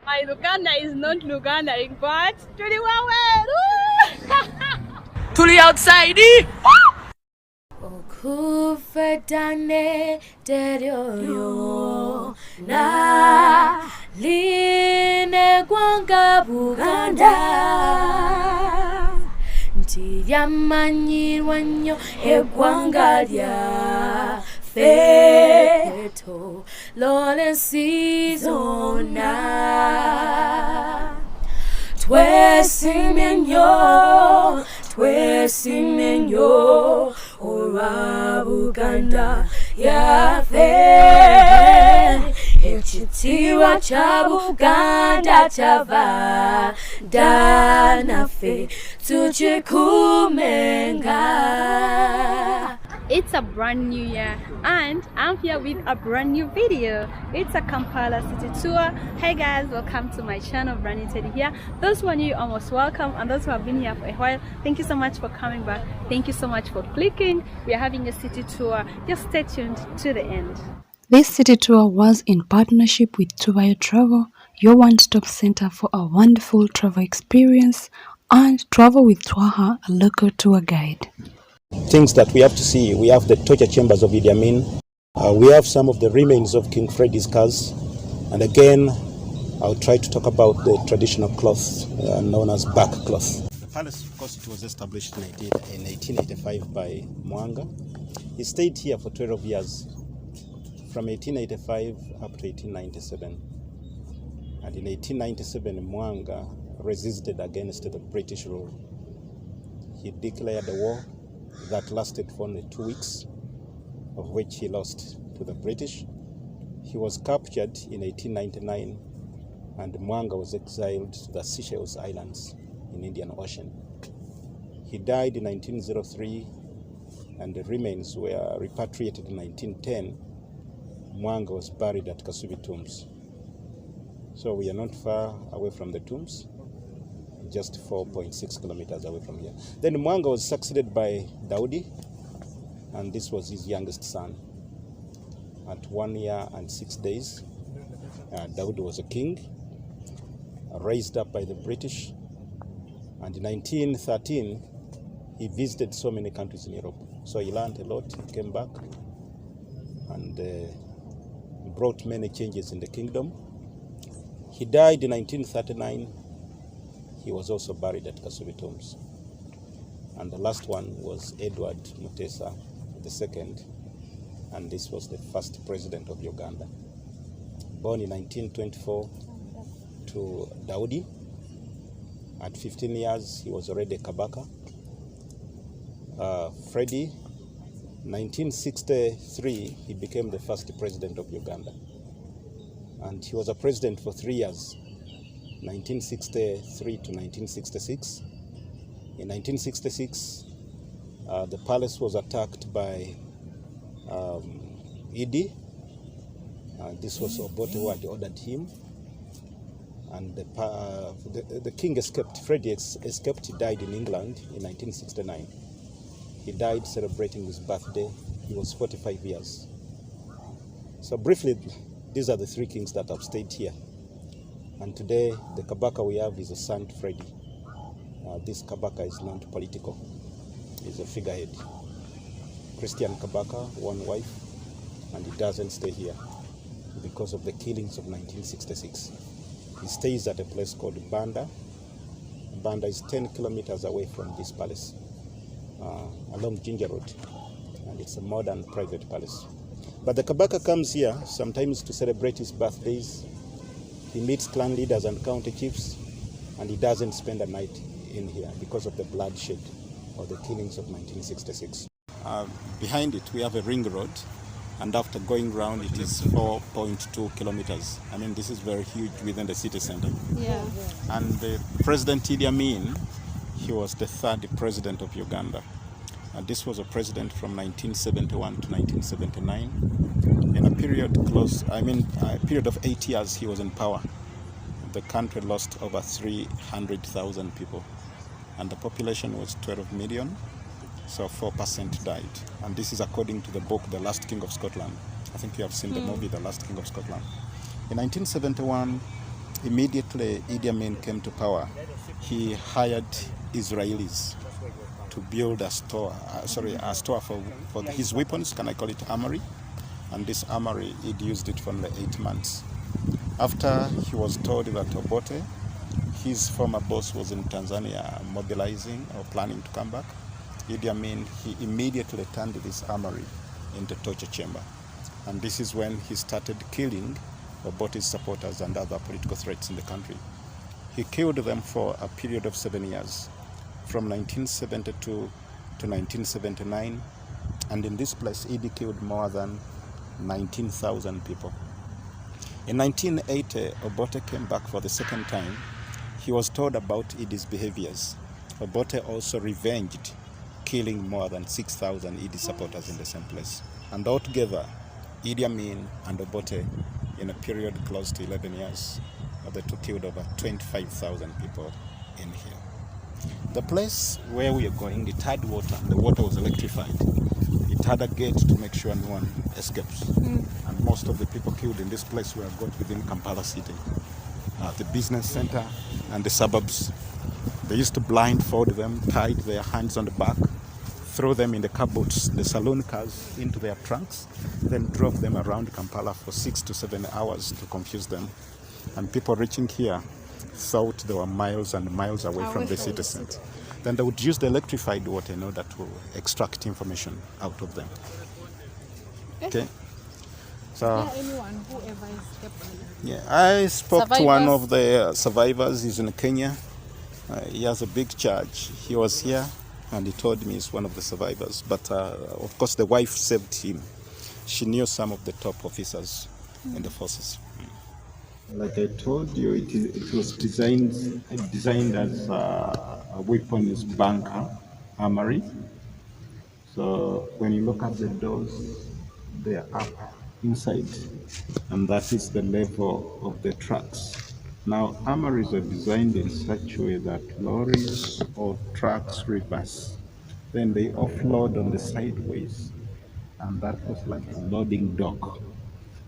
My Uganda is not Uganda, but Tuli Tuli outside. Okufedane teryoyo na line gwanga Buganda ntiryamanyirwa nnyo eggwanga lya feto Lawrence zonna twesimye nnyo olwa Buganda yaffe ekitiibwa kya Buganda kyava dda naffe tukikuumenga. It's a brand new year and I'm here with a brand new video. It's a Kampala city tour. Hey guys, welcome to my channel, BRANYTEDDY here. Those who are new, are most welcome, and those who have been here for a while, thank you so much for coming back. Thank you so much for clicking. We are having a city tour. Just stay tuned to the end. This city tour was in partnership with Tuvayo Travel, your one-stop center for a wonderful travel experience, and travel with Twaha, a local tour guide. Things that we have to see: we have the torture chambers of Idi Amin, we have some of the remains of King Freddy's cars, and again I'll try to talk about the traditional cloth known as back cloth. The palace, of course, it was established in 1885 by Mwanga. He stayed here for 12 years, from 1885 up to 1897. And in 1897, Mwanga resisted against the British rule. He declared a war that lasted for only 2 weeks, of which he lost to the British. He was captured in 1899, and Mwanga was exiled to the Seychelles Islands in Indian Ocean. He died in 1903, and the remains were repatriated in 1910. Mwanga was buried at Kasubi tombs. So we are not far away from the tombs, just 4.6 kilometers away from here. Then Mwanga was succeeded by Daudi, and this was his youngest son. At 1 year and 6 days, Daudi was a king, raised up by the British, and in 1913, he visited so many countries in Europe. So he learned a lot, he came back, and brought many changes in the kingdom. He died in 1939. He was also buried at Kasubi tombs. And the last one was Edward Mutesa II, and this was the first president of Uganda. Born in 1924 to Daudi. At 15 years, he was already a Kabaka. Freddy, 1963, he became the first president of Uganda. And he was a president for 3 years, 1963 to 1966. In 1966, the palace was attacked by Iddi. This was Obote who had ordered him. And the king escaped. Freddy escaped. He died in England in 1969. He died celebrating his birthday. He was 45 years. So briefly, these are the three kings that have stayed here. And today, the Kabaka we have is a son to Freddy. This Kabaka is not political. He's a figurehead. Christian Kabaka, one wife, and he doesn't stay here because of the killings of 1966. He stays at a place called Banda. Banda is 10 kilometers away from this palace, along Ginger Road, and it's a modern private palace. But the Kabaka comes here sometimes to celebrate his birthdays. He meets clan leaders and county chiefs, and he doesn't spend a night in here because of the bloodshed or the killings of 1966. Behind it, we have a ring road, and after going round, it is 4.2 kilometers. I mean, this is very huge within the city center. Yeah. And the President Idi Amin, he was the third president of Uganda. This was a president from 1971 to 1979. In a period a period of 8 years, he was in power. The country lost over 300,000 people, and the population was 12 million. So 4% died. And this is according to the book, The Last King of Scotland. I think you have seen the movie, The Last King of Scotland. In 1971, immediately Idi Amin came to power, he hired Israelis to build a store, for his weapons, can I call it armory? And this armory, he'd used it for only 8 months. After he was told that Obote, his former boss, was in Tanzania mobilizing or planning to come back, Idi Amin, he immediately turned this armory into torture chamber. And this is when he started killing Obote's supporters and other political threats in the country. He killed them for a period of 7 years, from 1972 to 1979. And in this place, Idi killed more than 19,000 people. In 1980, Obote came back for the second time. He was told about Idi's behaviors. Obote also revenged, killing more than 6,000 Idi supporters in the same place. And altogether, Idi Amin and Obote, in a period close to 11 years, the two killed over 25,000 people in here. The place where we are going, it had water. The water was electrified. It had a gate to make sure no one escapes. And most of the people killed in this place were got within Kampala city, the business center and the suburbs. They used to blindfold them, tied their hands on the back, throw them in the car boots, the saloon cars, into their trunks, then drove them around Kampala for 6 to 7 hours to confuse them. And people reaching here thought they were miles and miles away from the city center. Then they would use the electrified water in order to extract information out of them. Okay. So, anyone who ever escaped? Yeah, I spoke to one of the survivors. He's in Kenya. He has a big charge. He was here and he told me he's one of the survivors. But of course, the wife saved him. She knew some of the top officers in the forces. Like I told you, it was designed as a weapons bunker, armory. So when you look at the doors, they are up inside, and that is the level of the trucks. Now, armories are designed in such a way that lorries or trucks reverse. Then they offload on the sideways, and that was like a loading dock.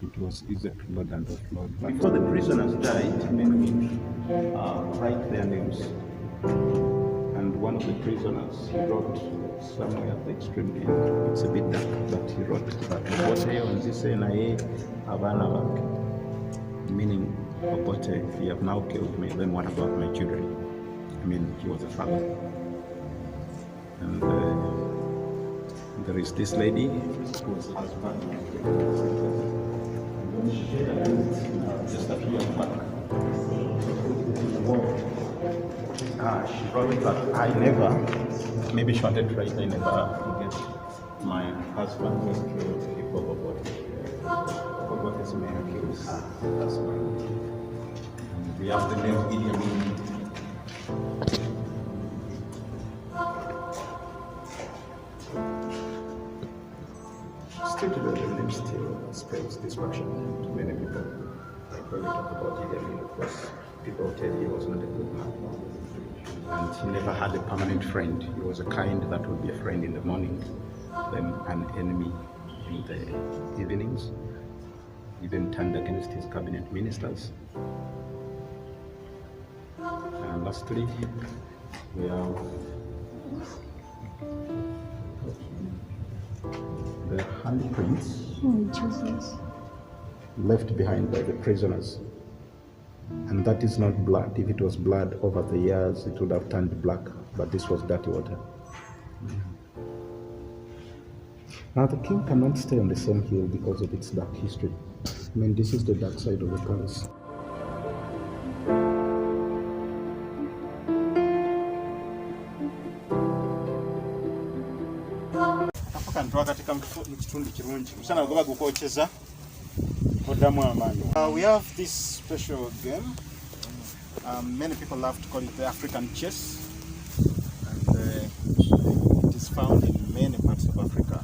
It was easy to load and offload. Before the prisoners died, men would write their names. And one of the prisoners, he wrote somewhere at the extreme end, it's a bit dark, but he wrote that Obote on this NIA, Havana, meaning Obote, if you have now killed me, then what about my children? I mean, he was a father. And there is this lady who was husband. Just a few years back, she wrote that I never, maybe she wanted to write, I never forget my husband was killed before Obote's man killed her husband. And we have the name Idi Amin. Still today, the name still spells destruction to many people. Like when you talk about Idi Amin, of course, people tell you he was not a good man. And he never had a permanent friend. He was a kind that would be a friend in the morning, then an enemy in the evenings. Even turned against his cabinet ministers. And lastly, we have the handprints left behind by the prisoners. And that is not blood. If it was blood over the years, it would have turned black, but this was dirty water. Now the king cannot stay on the same hill because of its dark history. I mean, this is the dark side of the palace. We have this special game. Many people love to call it the African chess, and it is found in many parts of Africa.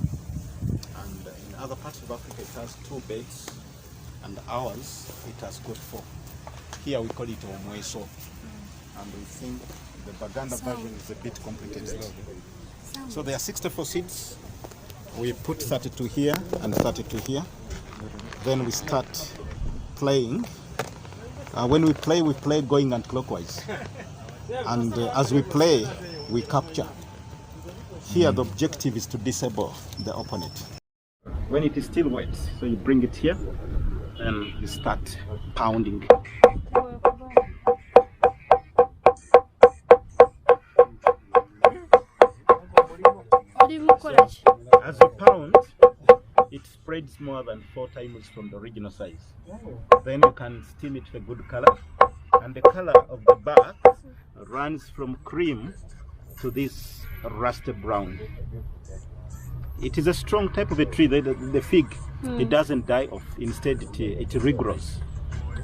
And in other parts of Africa, it has 2 beds, and ours it has got 4. Here we call it Omweso, and we think the Buganda version is a bit complicated. So there are 64 seats. We put 32 here and 32 here. Then we start playing When we play going clockwise. And as we play, we capture. Here the objective is to disable the opponent. When it is still wet, so you bring it here and you start pounding. As you pound, it spreads more than 4 times from the original size. Then you can steam it to a good color. And the color of the bark runs from cream to this rusty brown. It is a strong type of a tree. The fig, it doesn't die off. Instead, it regrows.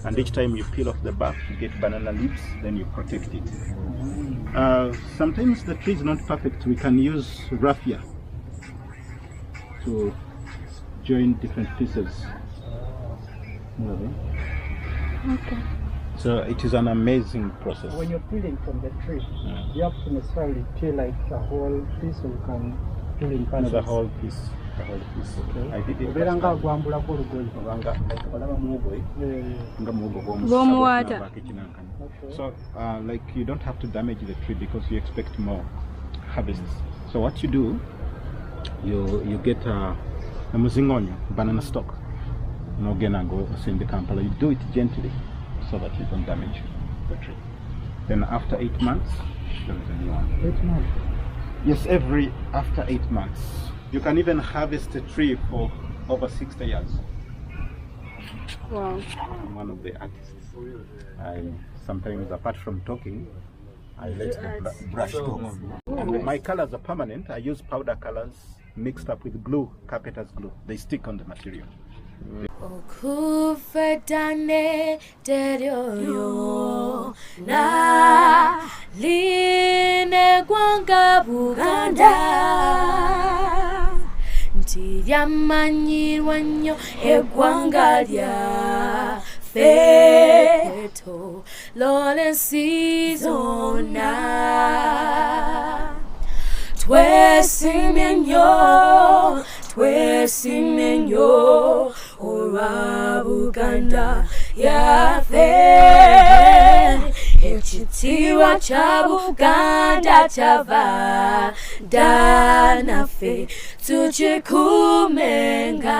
And each time you peel off the bark, you get banana leaves, then you protect it. Sometimes the tree is not perfect. We can use raffia to join different pieces. Okay. So it is an amazing process. When you're peeling from the tree, you have to necessarily peel like a whole piece, or you can peel in parts. The whole piece. The whole piece. Okay. I did it. So like you don't have to damage the tree because you expect more harvests. So what you do, you get a muzingonyo, banana stalk. No genago in the Kampala. You do it gently, so that you don't damage the tree. Then after 8 months, there is a new one. 8 months? Yes, after 8 months. You can even harvest a tree for over 60 years. Wow. I'm one of the artists. I sometimes, apart from talking, I let the brush talk. And my colors are permanent. I use powder colors mixed up with glue, carpenter's glue. They stick on the material. Okufedane teryoyo na line gwanga Buganda ntiryamanyirwa nnyo eggwanga lya feto Lawrence zonna twesimye nnyo olwa Buganda yaffe ekitiibwa kya Buganda kyava dda naffe tukikuumenga